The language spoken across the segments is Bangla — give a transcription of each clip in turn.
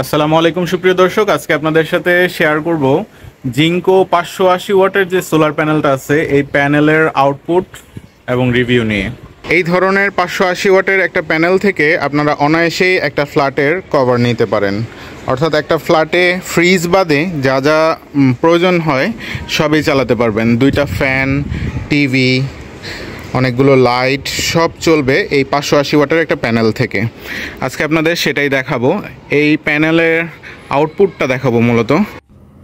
আসসালামু আলাইকুম সুপ্রিয় দর্শক, আজকে আপনাদের সাথে শেয়ার করব জিঙ্কো 580 ওয়াটের যে সোলার প্যানেলটা আছে এই প্যানেলের আউটপুট এবং রিভিউ নিয়ে। এই ধরনের 580 ওয়াটের একটা প্যানেল থেকে আপনারা অনায়াসেই একটা ফ্ল্যাটের কভার নিতে পারেন, অর্থাৎ একটা ফ্ল্যাটে ফ্রিজ বাদে যা যা প্রয়োজন হয় সবই চালাতে পারবেন। দুইটা ফ্যান, টিভি, অনেকগুলো লাইট সব চলবে এই 580 ওয়াটের একটা প্যানেল থেকে। আজকে আপনাদের সেটাই দেখাবো, এই প্যানেলের আউটপুটটা দেখাবো। মূলত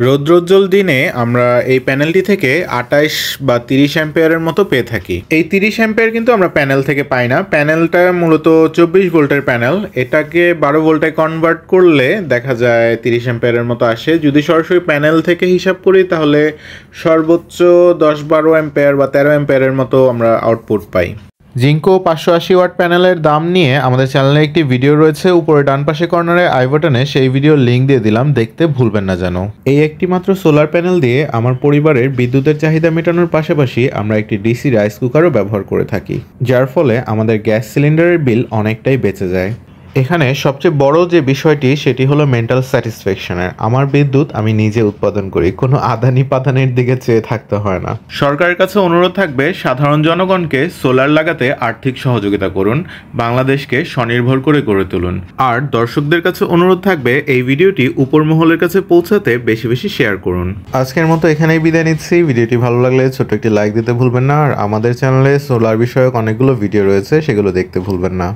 রৌদ্রোজ্জ্বল দিনে আমরা এই প্যানেলটি থেকে 28 বা 30 অ্যাম্পিয়ারের মতো পেয়ে থাকি। এই 30 অ্যাম্পিয়ার কিন্তু আমরা প্যানেল থেকে পাই না। প্যানেলটা মূলত 24 ভোল্টের প্যানেল, এটাকে 12 ভোল্টে কনভার্ট করলে দেখা যায় 30 অ্যাম্পিয়ারের মতো আসে। যদি সরাসরি প্যানেল থেকে হিসাব করি তাহলে সর্বোচ্চ 10-12 অ্যাম্পিয়ার বা 13 অ্যাম্পিয়ারের মতো আমরা আউটপুট পাই। জিঙ্কো 580 ওয়াট প্যানেলের দাম নিয়ে আমাদের চ্যানেলে একটি ভিডিও রয়েছে, উপরে ডান পাশে কর্নারে আই বাটনে সেই ভিডিওর লিঙ্ক দিয়ে দিলাম, দেখতে ভুলবেন না যেন। এই একটি মাত্র সোলার প্যানেল দিয়ে আমার পরিবারের বিদ্যুতের চাহিদা মেটানোর পাশাপাশি আমরা একটি ডিসি রাইস কুকারও ব্যবহার করে থাকি, যার ফলে আমাদের গ্যাস সিলিন্ডারের বিল অনেকটাই বেঁচে যায়। এখানে সবচেয়ে বড় যে বিষয়টি সেটি হলো মেন্টাল স্যাটিসফ্যাকশনের। আমার বিদ্যুৎ আমি নিজে উৎপাদন করি, কোনো আদানি পাদানির দিকে চেয়ে থাকতে হয় না। সরকারের কাছে অনুরোধ থাকবে সাধারণ জনগণকে সোলার লাগাতে আর্থিক সহযোগিতা করুন, বাংলাদেশকে স্বনির্ভর করে গড়ে তুলুন। আর দর্শকদের কাছে অনুরোধ থাকবে এই ভিডিওটি উপর মহলের কাছে পৌঁছাতে বেশি বেশি শেয়ার করুন। আজকের মতো এখানেই বিদায় নিচ্ছি। ভিডিওটি ভালো লাগলে ছোট্ট একটি লাইক দিতে ভুলবেন না, আর আমাদের চ্যানেলে সোলার বিষয়ক অনেকগুলো ভিডিও রয়েছে, সেগুলো দেখতে ভুলবেন না।